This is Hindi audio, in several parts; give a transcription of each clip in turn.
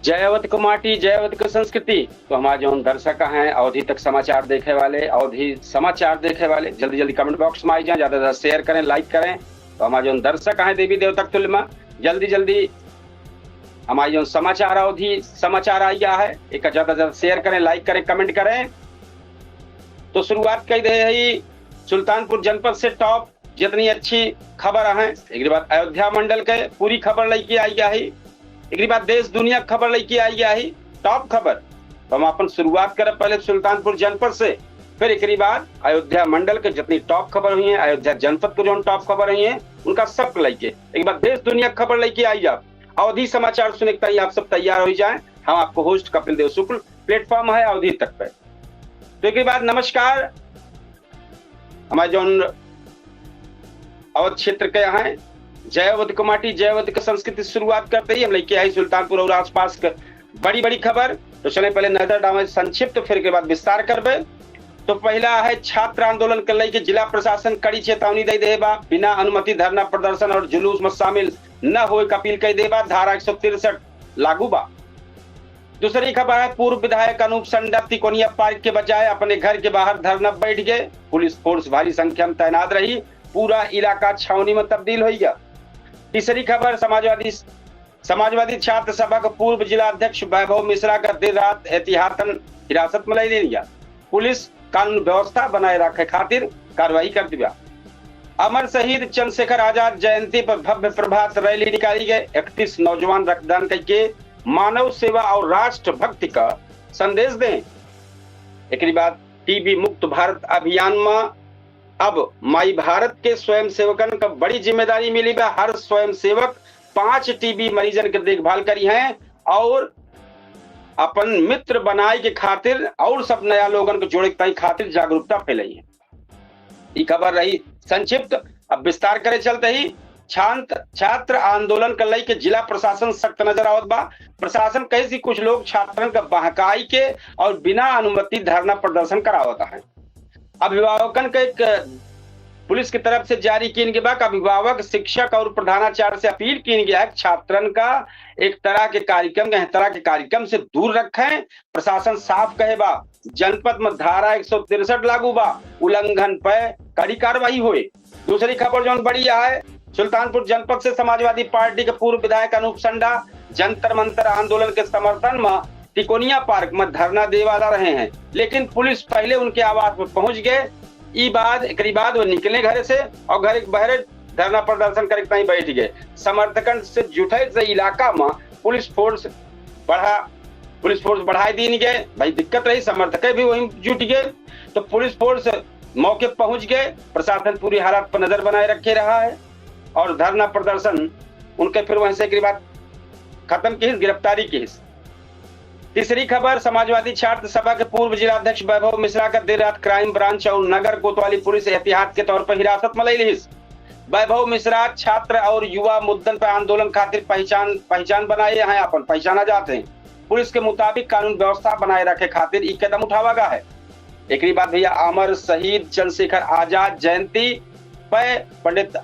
जयवत को माटी जयवत को संस्कृति। तो हमारे जो दर्शक हैं अवधि तक समाचार देखे वाले, अवधि समाचार देखे वाले, जल्दी जल्दी कमेंट बॉक्स में आ जाए, ज्यादा ज्यादा शेयर करें, लाइक करें। तो हमारे जो दर्शक हैं देवी देवता तुल्य में, जल्दी जल्दी हमारे जो समाचार अवधि समाचार आ गया है, एक ज्यादा ज्यादा शेयर करें, लाइक करें, कमेंट करें। तो शुरुआत कर दे रही सुल्तानपुर जनपद से टॉप जितनी अच्छी खबर है, एक बात अयोध्या मंडल के पूरी खबर लेके आई गया है, एक बात देश दुनिया खबर लेके आई गया है, टॉप खबर। तो हम अपन शुरुआत करें पहले सुल्तानपुर जनपद से, फिर एक बाद अयोध्या मंडल के जितनी टॉप खबर हुई है, अयोध्या जनपद को जो टॉप खबर हुई है उनका सब लेके एक बार देश दुनिया खबर लेके आई जाए। अवधि समाचार सुनने के आप सब तैयार हो जाए। हम आपको होस्ट कपिल देव शुक्ल, प्लेटफॉर्म है अवधि तक पे। तो एक बाद नमस्कार, हमारे जो अवध क्षेत्र के हैं जयवत को माटी जयवत की संस्कृति शुरुआत करते ही हम लेके आई सुल्तानपुर और आसपास के बड़ी बड़ी खबर। तो चले पहले नजर डालें संक्षिप्त, फिर के बाद विस्तार करबे। तो पहला है छात्र आंदोलन के लेके जिला प्रशासन कड़ी चेतावनी दे देबा, बिना अनुमति धरना प्रदर्शन और जुलूस में शामिल न हो अपील कह देबा, धारा 163 लागू बा। दूसरी खबर है पूर्व विधायक अनूप संडा तिकोनिया पार्क के बजाय अपने घर के बाहर धरना बैठ गए, पुलिस फोर्स भारी संख्या में तैनात रही, पूरा इलाका छावनी में तब्दील हो गया। तीसरी खबर समाजवादी छात्र सभा का पूर्व जिला अध्यक्ष वैभव मिश्रा का देर रात एहतियातन हिरासत में ले लिया, पुलिस कानून व्यवस्था बनाए रखे खातिर कार्रवाई कर दिया। अमर शहीद चंद्रशेखर आजाद जयंती पर भव्य प्रभात रैली निकाली गई, 31 नौजवान रक्तदान करके मानव सेवा और राष्ट्र भक्ति का संदेश दें। एक बाद टीबी मुक्त भारत अभियान में अब माई भारत के स्वयं सेवकन का बड़ी जिम्मेदारी मिली है। हर स्वयं सेवक 5 टीबी मरीजन की देखभाल करी है और अपन मित्र बनाए के खातिर और सब नया लोगन को जोड़े के खातिर जागरूकता फैलाई है। ये खबर रही संक्षिप्त। अब विस्तार करे चलते ही छात्र आंदोलन कर लई के जिला प्रशासन सख्त नजर आवत बा। प्रशासन कैसी कुछ लोग छात्रन का बहकाई के और बिना अनुमति धरना प्रदर्शन करावता है। अभिभावकन के एक पुलिस की तरफ से जारी किन के बाद अभिभावक शिक्षक और प्रधानाचार्य से अपील की गया है छात्रन का एक तरह के कार्यक्रम से दूर रखें। प्रशासन साफ कहे बा जनपद में धारा 163 लागू बा, उल्लंघन पर कड़ी कार्रवाई हुई। दूसरी खबर जो बड़ी है सुल्तानपुर जनपद से समाजवादी पार्टी के पूर्व विधायक अनूप संडा जंतर मंतर आंदोलन के समर्थन में तिकोनिया पार्क में धरना दे वाला रहे हैं, लेकिन पुलिस पहले उनके आवास पर पहुंच गए। ई बाद वो निकले घर से और घर के बाहर धरना प्रदर्शन करके बैठ गए। समर्थकन से जुटे से इलाका में पुलिस फोर्स बढ़ाई दी गए। भाई दिक्कत रही, समर्थक भी वहीं जुट गए तो पुलिस फोर्स मौके पहुंच गए। प्रशासन पूरी हालात पर नजर बनाए रखे रहा है और धरना प्रदर्शन उनके फिर वहीं से बाद खत्म की, गिरफ्तारी की। तीसरी खबर समाजवादी छात्र सभा के पूर्व जिलाध्यक्ष वैभव मिश्रा का देर रात क्राइम ब्रांच और नगर कोतवाली पुलिस एहतियात के तौर पर हिरासत में ले ली। वैभव मिश्रा छात्र और युवा मुद्दन पर आंदोलन खातिर पहचान बनाए हैं, अपन पहचाना जाते हैं। पुलिस के मुताबिक कानून व्यवस्था बनाए रखे खातिर ये कदम उठावा गया है। एक बात भैया अमर शहीद चंद्रशेखर आजाद जयंती पर पंडित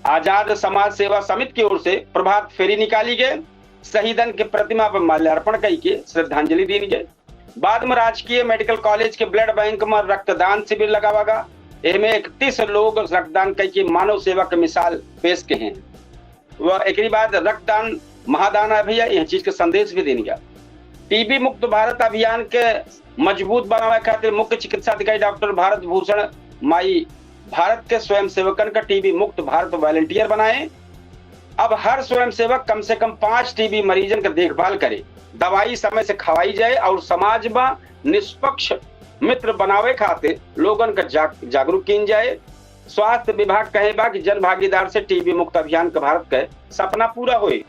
आजाद समाज सेवा समिति की ओर से प्रभात फेरी निकाली गई। शहीदन के प्रतिमा पर माल्यार्पण करके श्रद्धांजलि दी गई। बाद में राजकीय मेडिकल कॉलेज के ब्लड बैंक में रक्तदान शिविर लगावा गया। इनमें 31 लोग रक्तदान करके मानव सेवा की मिसाल पेश के हैं। वह एक बाद रक्तदान महादान है भैया, यह चीज का संदेश भी देने गया। टीबी मुक्त भारत अभियान के मजबूत बनावे खातिर मुख्य चिकित्सा अधिकारी डॉक्टर भारत भूषण माई भारत के स्वयं सेवकन का टीबी मुक्त भारत वॉलंटियर बनाए। अब हर स्वयं सेवक कम से कम 5 टीबी मरीजन का देखभाल करे, दवाई समय से खवाई जाए और समाज में निष्पक्ष मित्र बनावे खातिर लोगन का जागरूक किन जाए। स्वास्थ्य विभाग कहेबा कि जन भागीदार से टीबी मुक्त अभियान का भारत का सपना पूरा हुए।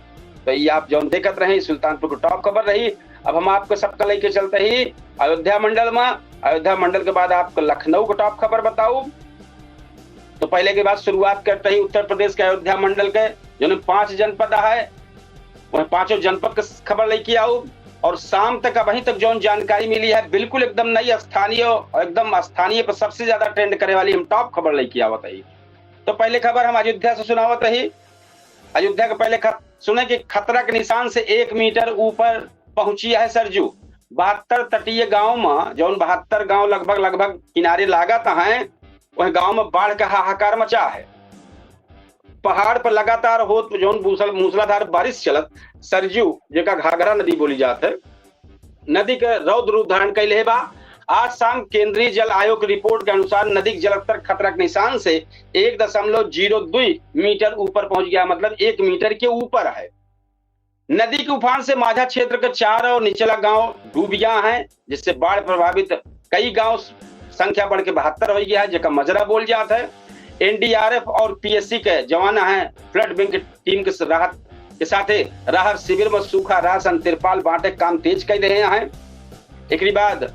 तो ये आप जो देखते रहे सुल्तानपुर की टॉप खबर रही। अब हम आपको सबका लेके चलते ही अयोध्या मंडल के बाद आपको लखनऊ का टॉप खबर बताऊं। तो पहले के बाद शुरुआत करते ही उत्तर प्रदेश के अयोध्या मंडल के जो 5 जनपद है वह 5 जनपद की खबर लेके आओ। और शाम तक अभी तक जो जानकारी मिली है बिल्कुल एकदम नई स्थानीय पर सबसे ज्यादा ट्रेंड करने वाली हम टॉप खबर लेके आवत है। तो पहले खबर हम अयोध्या से सुनावत ही। अयोध्या के पहले सुने कि खतरा के निशान से 1 मीटर ऊपर पहुंची है सरजू। 72 तटीय गांव में जो 72 गांव लगभग किनारे लागत हैं, वह गांव में बाढ़ का हाहाकार मचा है। पहाड़ पर लगातार हो जो मूसलाधार बारिश चलत सरजू जेका घाघरा नदी बोली जात है, नदी के रौद्र रूप धारण कैले बा। आज शाम केंद्रीय जल आयोग की रिपोर्ट के अनुसार नदी के जलस्तर खतरा के निशान से 1.02 मीटर ऊपर पहुंच गया, मतलब 1 मीटर के ऊपर है। नदी के उफान से माझा क्षेत्र के 4 और निचला गांव डूब गया है, जिससे बाढ़ प्रभावित कई गांव संख्या बढ़ के 72 हो गया है, जेका मजरा बोल जाता है। एनडीआरएफ और पीएससी के जवान हैं फ्लड बैंक टीम के राहत के साथ राहत शिविर में सूखा राशन तिरपाल बांटे काम तेज कर रहे हैं। एक बाद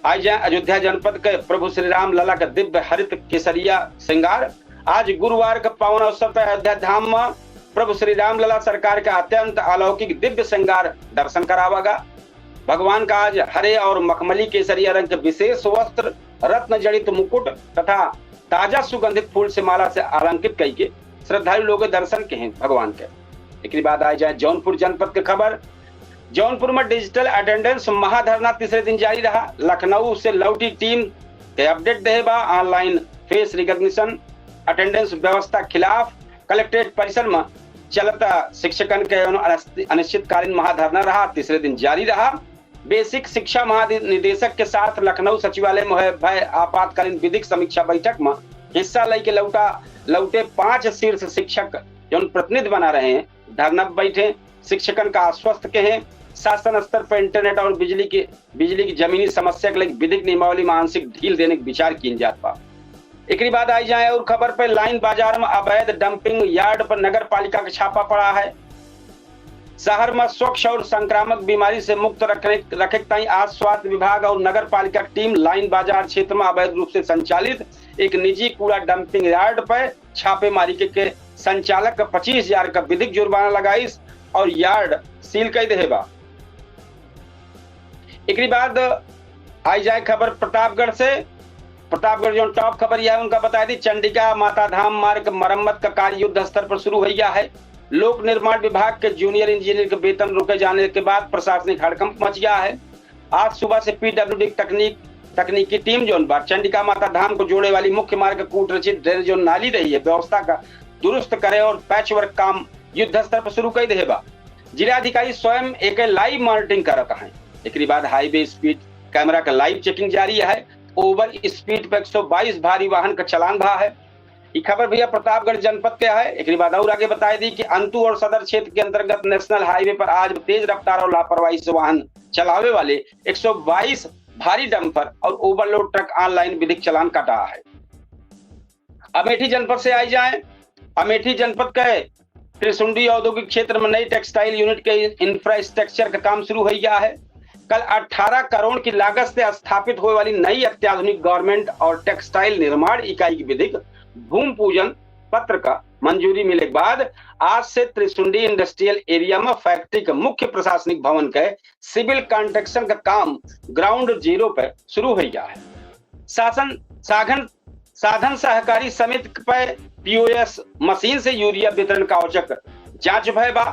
आज जाए अयोध्या जनपद के प्रभु श्री राम लला का दिव्य हरित केसरिया श्रृंगार। आज गुरुवार का पावन अवसर पर अयोध्या धाम में प्रभु श्री राम लला सरकार का अत्यंत अलौकिक दिव्य श्रृंगार दर्शन करावागा। भगवान का आज हरे और मखमली केसरिया रंग के विशेष वस्त्र, रत्न जड़ित मुकुट तथा ताजा सुगंधित फूल से माला से अलंकृत करके श्रद्धालु लोग दर्शन के हैं भगवान के। एक बाद आ जाए जौनपुर जनपद की खबर। जौनपुर में डिजिटल अटेंडेंस महाधरना तीसरे दिन जारी रहा। लखनऊ से लौटी टीम के अपडेट देबा ऑनलाइन फेस रिकॉग्निशन अटेंडेंस व्यवस्था खिलाफ कलेक्ट्रेट परिसर में चलता शिक्षकन के अनिश्चितकालीन महाधरना रहा, तीसरे दिन जारी रहा। बेसिक शिक्षा महानिदेशक के साथ लखनऊ सचिवालय में भय आपातकालीन विधिक समीक्षा बैठक में हिस्सा लेके लौटे 5 शीर्ष शिक्षक जो प्रतिनिधि बना रहे हैं धरना बैठे। शिक्षकन का आश्वस्त के हैं शासन स्तर पर इंटरनेट और बिजली की जमीनी समस्या के लिए विधिक नियमावली में आंशिक ढील देने का विचार किया जाता। एक बाद आई जाए और खबर पर लाइन बाजार में अवैध डंपिंग यार्ड पर नगर पालिका का छापा पड़ा है। शहर में स्वच्छ और संक्रामक बीमारी से मुक्त रखे ताई आज स्वास्थ्य विभाग और नगर पालिका टीम लाइन बाजार क्षेत्र में अवैध रूप से संचालित एक निजी कूड़ा डंपिंग यार्ड पर छापेमारी के संचालक का 25,000 का विधिक जुर्माना लगाई और यार्ड सील कर देबा। एक बाद आई जाए खबर प्रतापगढ़ से। प्रतापगढ़ जो टॉप खबर यह उनका बताया थी चंडिका माता धाम मार्ग मरम्मत का कार्य युद्ध स्तर पर शुरू हो गया है। लोक निर्माण विभाग के जूनियर इंजीनियर के वेतन रोके जाने के बाद प्रशासनिक हड़कंप मच गया है। आज सुबह से पीडब्ल्यूडी तकनीकी टीम जो चंडिका माता धाम को जोड़े वाली मुख्य मार्ग कूट रचित ड्रेनेज जो नाली रही है व्यवस्था का दुरुस्त करे और पैच वर्क काम युद्ध स्तर पर शुरू कर देबा। जिलाधिकारी स्वयं एक लाइव मॉनिटरिंग कर रहा है। एक बाद हाईवे स्पीड कैमरा का लाइव चेकिंग जारी है। ओवर स्पीड पर 122 भारी वाहन का चलान भा है। ये खबर भैया प्रतापगढ़ जनपद के है। एक बाद और आगे बताई दी कि अंतु और सदर क्षेत्र के अंतर्गत नेशनल हाईवे पर आज तेज रफ्तार और लापरवाही से वाहन चलावे वाले 122 भारी डंपर और ओवरलोड ट्रक ऑनलाइन विधिक चालान काटा है। अमेठी जनपद से आई जाए। अमेठी जनपद के त्रिशुंडी औद्योगिक क्षेत्र में नई टेक्सटाइल यूनिट के इंफ्रास्ट्रक्चर का काम शुरू हो गया है। कल 18 करोड़ की लागत से स्थापित होने वाली नई अत्याधुनिक गारमेंट और टेक्सटाइल निर्माण इकाई की विधिक भूमि पूजन पत्र का मंजूरी मिलने के बाद आज से त्रिशुंडी इंडस्ट्रियल एरिया में फैक्ट्री के मुख्य प्रशासनिक भवन के सिविल कंस्ट्रक्शन का काम ग्राउंड जीरो पर शुरू हो गया है। साधन सहकारी समिति पर पीओएस मशीन से यूरिया वितरण का औचक जांच भयबा।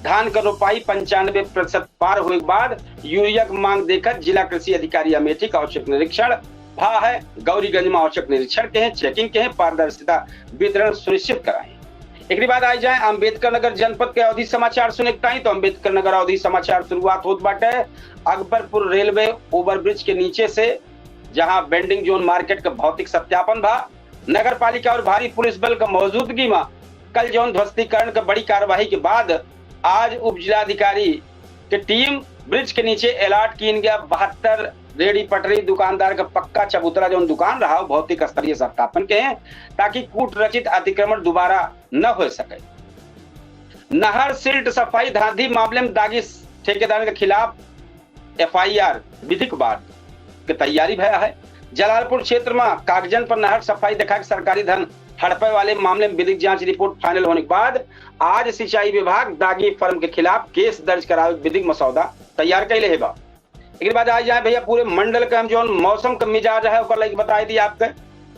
धान का रोपाई 95% पार हुए के बाद यूरिया की मांग देकर जिला कृषि अधिकारी अमेठी का औचक निरीक्षण भा है। गौरीगंज में औचक निरीक्षण के हैं, चेकिंग के हैं, पारदर्शिता वितरण सुनिश्चित कराएं। एक बाद आई जाए अम्बेडकर नगर जनपद के अवधि समाचार सुनताई तो अम्बेडकर नगर अवधि समाचार शुरुआत होत बाटे अकबरपुर रेलवे ओवरब्रिज के नीचे से, जहां बेंडिंग जोन मार्केट का भौतिक सत्यापन भा। नगर पालिका और भारी पुलिस बल का मौजूदगी में कल जोन ध्वस्तीकरण का बड़ी कार्यवाही के बाद आज उप जिलाधिकारी की टीम ब्रिज के नीचे अलर्ट किन गया 72 रेडी पटरी दुकानदार का पक्का चबूतरा जो दुकान रहा भौतिक स्तरीय सत्यापन के हैं ताकि कूट रचित अतिक्रमण दोबारा न हो सके। नहर सिल्ट सफाई धांधी मामले में दागी ठेकेदार के खिलाफ एफआईआर विधिक बाद की तैयारी भया है। जलालपुर क्षेत्र में कागजन पर नहर सफाई दिखा के सरकारी धन हड़पे वाले मामले में विधिक जांच रिपोर्ट फाइनल होने के बाद आज सिंचाई विभाग दागी फर्म के खिलाफ केस दर्ज करावे विधिक मसौदा तैयार कैले है। एक बाद आ जाए भैया पूरे मंडल का हम जो मौसम का मिजाज है लगे बताई दी आपके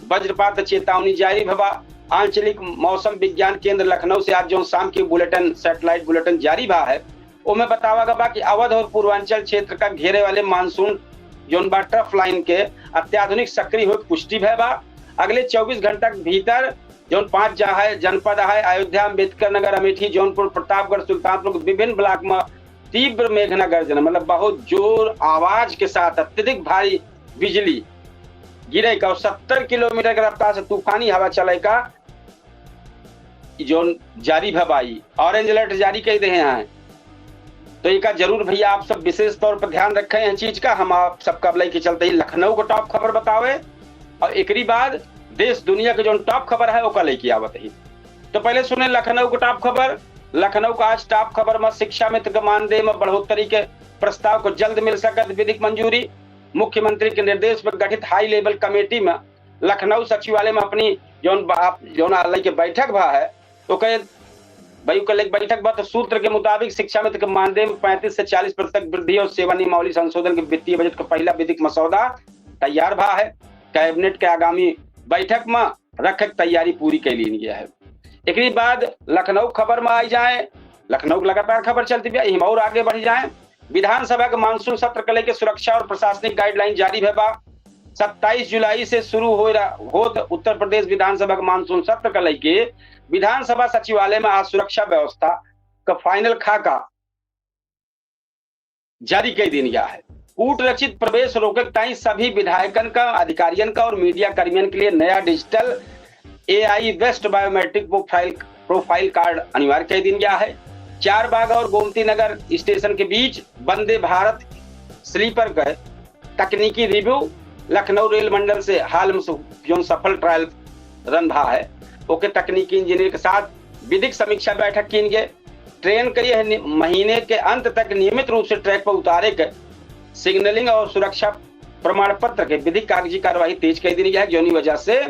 वज्रपात चेतावनी जारी भवा। आंचलिक मौसम विज्ञान केंद्र लखनऊ से आज जो शाम की बुलेटिन सैटेलाइट बुलेटिन जारी बा है उसमें बतावा गया कि अवध और पूर्वांचल क्षेत्र का घेरे वाले मानसून जोन बा ट्रफ लाइन के अत्याधुनिक सक्रिय हो पुष्टि भय बा। अगले 24 घंटा के भीतर जोन 5 जनपद है अयोध्या, अम्बेडकर नगर, अमेठी, जौनपुर, प्रतापगढ़, सुल्तानपुर विभिन्न ब्लॉक में तीव्र मेघना गर्जना मतलब बहुत जोर आवाज के साथ अत्यधिक भारी बिजली गिरे का और 70 किलोमीटर की रफ्तार से तूफानी हवा चले का जो जारी भबाई ऑरेंज अलर्ट जारी कर दे हैं। तो एक जरूर भैया आप सब विशेष तौर पर ध्यान रखें हैं चीज का। हम आप सबका अबलाई के चलते ही लखनऊ को टॉप खबर बतावे और एक बाद देश दुनिया के जो टॉप खबर है वो लेके आवत ही। तो पहले सुने लखनऊ को टॉप खबर। लखनऊ का आज टॉप खबर में शिक्षा मित्र के मानदेय में बढ़ोतरी के प्रस्ताव को जल्द मिल सकत विधिक मंजूरी। मुख्यमंत्री के निर्देश पर गठित हाई लेवल कमेटी में लखनऊ सचिवालय में अपनी जो के बैठक भा है तो कहे भाई बैठक बा तो सूत्र के मुताबिक शिक्षा मित्र के मानदेय में 35 से 40% वृद्धि और सेवा नियमावली संशोधन के वित्तीय बजट का पहला विधिक मसौदा तैयार भा है। कैबिनेट के आगामी बैठक में रखे तैयारी पूरी कर ली गया है। एक बाद लखनऊ खबर में आई जाए। लखनऊ लगातार खबर चलती है और आगे बढ़ जाए। विधानसभा के मानसून सत्र को लेकर सुरक्षा और प्रशासनिक गाइडलाइन जारी है बा। 27 जुलाई से शुरू हो उत्तर प्रदेश विधानसभा का मानसून सत्र को लेकर विधानसभा सचिवालय में आज सुरक्षा व्यवस्था का फाइनल खाका जारी कर दिया गया है। कूट रचित प्रवेश रोके ताई सभी विधायकन का, अधिकारियों का और मीडिया कर्मियों के लिए नया digital AI based biometric profile card अनिवार्य कर दिया गया है। चारबाग और गोमती नगर स्टेशन के बीच वंदे भारत स्लीपर का तकनीकी रिव्यू लखनऊ रेल मंडल से हाल में जो सफल ट्रायल रन रहा है ओके तकनीकी इंजीनियर के साथ विधिक समीक्षा बैठक की गई। ट्रेन के महीने के अंत तक नियमित रूप से ट्रैक पर उतारे के सिग्नलिंग और सुरक्षा प्रमाण पत्र के विधिक कागजी कार्यवाही तेज कर दी गई है जोनी वजह से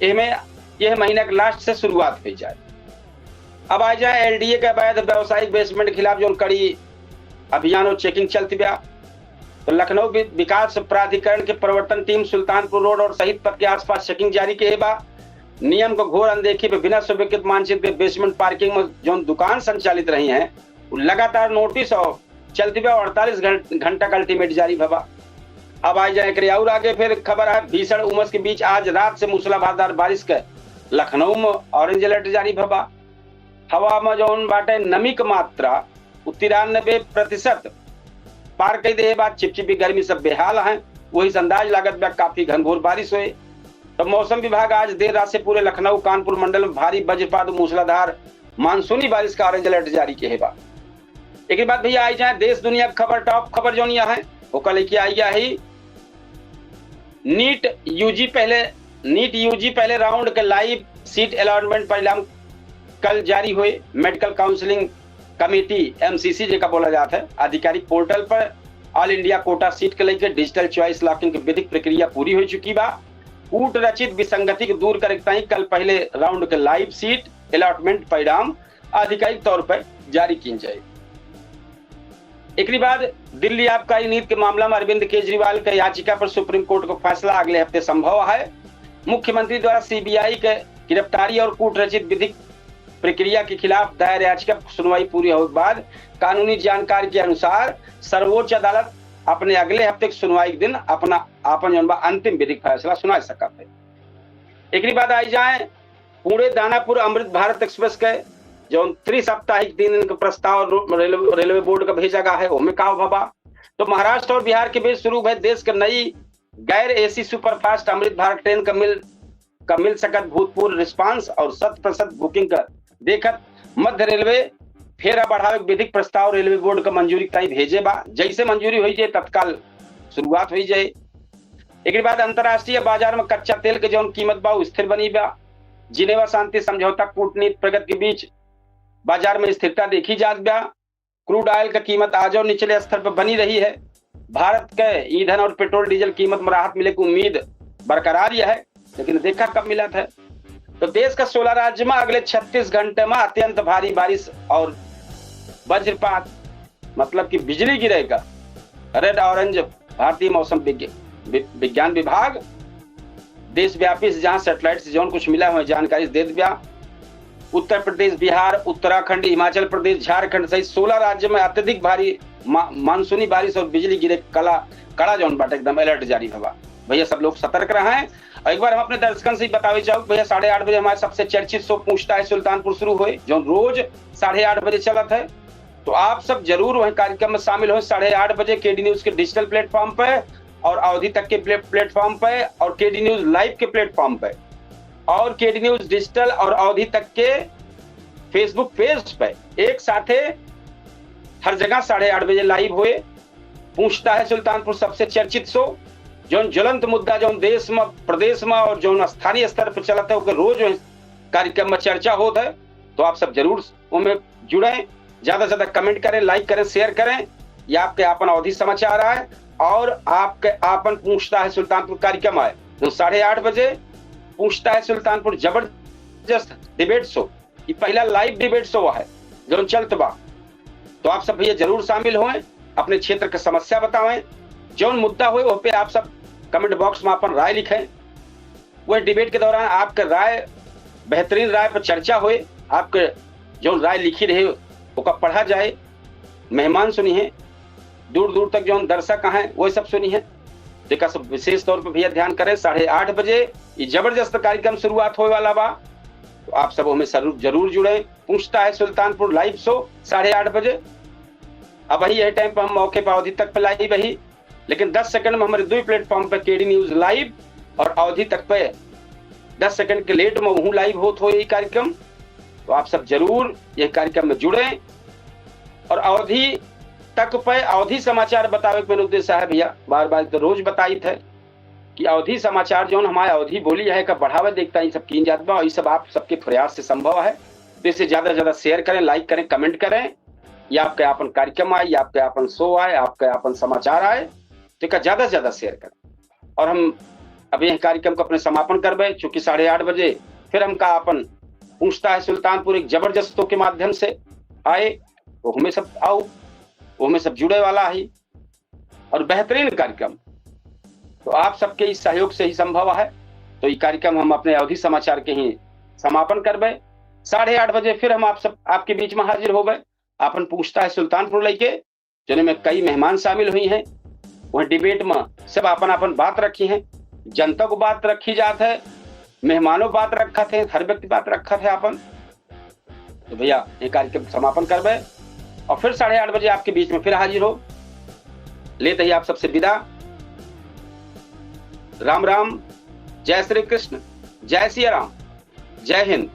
यह महीने के लास्ट से शुरुआत हो जाए। अब आ जाए LDA के अवैध व्यावसायिक बेसमेंट के खिलाफ जो कड़ी अभियान और चेकिंग चलती गया। तो लखनऊ विकास प्राधिकरण के प्रवर्तन टीम सुल्तानपुर रोड और शहीद पथ के आसपास चेकिंग जारी के बा। नियम को घोर अनदेखी पे बिना स्वीकृत मानचित्र के बेसमेंट पार्किंग में जो दुकान संचालित रही हैं लगातार नोटिस और चलती हुआ 48 घंटा का अल्टीमेट जारी भवा। अब आ जाए और आगे फिर खबर है भीषण उमस के बीच आज रात से मूसलाधार बारिश के लखनऊ में ऑरेंज अलर्ट जारी भवा। हवा में जो बाटे नमी की मात्रा 93% पार कर दे बाद चिपचिपी गर्मी सब बेहाल है। वही अंदाज लागत में काफी घनघोर बारिश हुई। तो मौसम विभाग आज देर रात से पूरे लखनऊ कानपुर मंडल में भारी वज्रपात मूसलाधार मानसूनी बारिश का ऑरेंज अलर्ट जारी किया है। एक बात भैया आई जाए देश दुनिया की खबर टॉप खबर जो है वो कल लेके आई गया है। नीट यूजी पहले राउंड के लाइव सीट अलॉटमेंट परिणाम कल जारी हुए। मेडिकल काउंसलिंग कमेटी MCC जिसका बोला जाता है आधिकारिक पोर्टल पर ऑल इंडिया कोटा सीट के लेकर डिजिटल चॉइस लॉकिंग की विधिक प्रक्रिया पूरी हो चुकी बा। कूट रचित विसंगति को दूर करता ही कल पहले राउंड के लाइव सीट अलॉटमेंट परिणाम आधिकारिक तौर पर जारी की जाए। एक बाद दिल्ली आबकारी नीति के मामला में अरविंद केजरीवाल की याचिका पर सुप्रीम कोर्ट को फैसला अगले हफ्ते संभव है। मुख्यमंत्री द्वारा CBI के गिरफ्तारी और कूट रचित विधिक प्रक्रिया के खिलाफ दायर याचिका सुनवाई पूरी होने के बाद कानूनी जानकारी के अनुसार सर्वोच्च अदालत अपने अगले हफ्ते की सुनवाई के दिन अंतिम विधिक फैसला सुना सकता है। एक बाद आई जाए पुणे दानापुर अमृत भारत एक्सप्रेस के जो त्रिसप्ताहिक 3 दिन का प्रस्ताव रेलवे बोर्ड का भेजा गया है उसमें का भबा। तो महाराष्ट्र और बिहार के बीच शुरू हुए देश के नई गैर AC superfast Amrit Bharat train का मिल सकत भूतपूर्व रिस्पांस और 100% बुकिंग का देखत मध्य रेलवे फेरा बढ़ावे विधिक प्रस्ताव रेलवे बोर्ड का मंजूरी तय भेजे बा। जैसे मंजूरी हो जाए तत्काल शुरुआत हो जाए। एक बाद अंतरराष्ट्रीय बाजार में कच्चा तेल के जो कीमत बा स्थिर बनी बा। जिनेवा शांति समझौता कूटनीति प्रगति के बीच बाजार में स्थिरता देखी जात बा। क्रूड ऑयल का कीमत आज और निचले स्तर पर बनी रही है। भारत के ईंधन और पेट्रोल डीजल कीमत में राहत मिले की उम्मीद बरकरार है लेकिन देखा कब मिला था। तो देश का 16 राज्य में अगले 36 घंटे में अत्यंत भारी बारिश और वज्रपात मतलब कि बिजली गिरेगा। रेड ऑरेंज भारतीय मौसम विज्ञान विभाग देशव्यापी से जहां सैटेलाइट से जौन कुछ मिला हुआ जानकारी दे दिया। उत्तर प्रदेश, बिहार, उत्तराखंड, हिमाचल प्रदेश, झारखंड सहित 16 राज्यों में अत्यधिक भारी मानसूनी बारिश और बिजली गिरे कड़ा जौन बाटे एकदम अलर्ट जारी हुआ। भैया सब लोग सतर्क रहें। और एक बार हम अपने दर्शकों से बतावे चाहूँ भैया 8:30 बजे हमारे सबसे चर्चित शो पूछता है सुल्तानपुर शुरू हुए, जो रोज 8:30 बजे चलत है। तो आप सब जरूर वही कार्यक्रम में शामिल हो 8:30 बजे केडी न्यूज के डिजिटल प्लेटफॉर्म पे और अवधि तक के प्लेटफॉर्म पे और केडी न्यूज लाइव के प्लेटफॉर्म पे और केडी न्यूज डिजिटल और अवधि तक के फेसबुक पेज पे एक साथे हर जगह 8:30 बजे लाइव हुए पूछता है सुल्तानपुर सबसे चर्चित शो, जो ज्वलंत मुद्दा जो देश में, प्रदेश में और जो स्थानीय स्तर पर चलता है रोज कार्यक्रम में चर्चा होता है। तो आप सब जरूर उनमें जुड़े, ज्यादा से ज्यादा कमेंट करें, लाइक करें, शेयर करें। ये आपके आपन अवधि समाचार आए और आपके आपन पूछता है सुल्तानपुर कार्यक्रम आए जो 8:30 बजे पूछता है सुल्तानपुर जबरदस्त डिबेट शो। ये पहला लाइव डिबेट शो है जो चलत बा। तो आप सब भैया जरूर शामिल हों, अपने क्षेत्र की समस्या बतावें, जो मुद्दा हुए वो पे आप सब कमेंट बॉक्स में अपन राय लिखें। वह डिबेट के दौरान आपके राय, बेहतरीन राय पर चर्चा हुए, आपके जो राय लिखी रहे वो पढ़ा जाए, मेहमान सुनी है, दूर दूर तक जो दर्शक हैं वो सब सुनी है। देखा सब विशेष तौर पर भैया ध्यान करें 8:30 बजे ये जबरदस्त कार्यक्रम शुरुआत होने वाला बा। तो आप सब हमें जरूर जुड़े। पूछता है सुल्तानपुर लाइव शो 8:30 बजे। अब वही यही टाइम पर हम मौके पर अवधि तक पे लाइव ही, लेकिन 10 सेकंड में हमारे 2 प्लेटफॉर्म पे केडी न्यूज लाइव और अवधि तक पे 10 सेकंड के लेट में वह लाइव होत हो ये कार्यक्रम। तो आप सब जरूर ये कार्यक्रम में जुड़े और अवधि तक पे अवधि समाचार बतावे के उद्देश्य है भैया, बार बार तो रोज बताई थे कि अवधि समाचार जो हमारे अवधि बोली है का बढ़ावा देखता है सब की जात बा। ये सब आप सबके प्रयास से संभव है। तो इसे ज्यादा से ज्यादा शेयर करें, लाइक करें, कमेंट करें। या आपके आपन कार्यक्रम आए, या आपके आपन शो आए, आपके आपन समाचार आए, तो ज्यादा से ज्यादा शेयर करें। और हम अभी यह कार्यक्रम को अपने समापन करबे, चूंकि 8:30 बजे फिर हम का अपन पूछता है सुल्तानपुर एक जबरदस्तों के माध्यम से आए, वो हमें सब आओ, वो हमें सब जुड़े वाला है और बेहतरीन कार्यक्रम। तो आप सबके इस सहयोग से ही संभव है। तो ये कार्यक्रम हम अपने अवधि समाचार के ही समापन करबे। 8:30 बजे फिर हम आप सब आपके बीच में हाजिर हो गए। अपन पूछता है सुल्तानपुर लेके, जिनमें कई मेहमान शामिल हुई हैं। वह डिबेट में सब अपन बात रखी है, जनता को बात रखी जात है, मेहमानों बात रखा थे, हर व्यक्ति बात रखा थे अपन। तो भैया ये कार्यक्रम समापन करबे और फिर 8:30 बजे आपके बीच में फिर हाजिर हो। लेते ही आप सबसे विदा। राम राम, जय श्री कृष्ण, जय सिया राम, जय हिंद।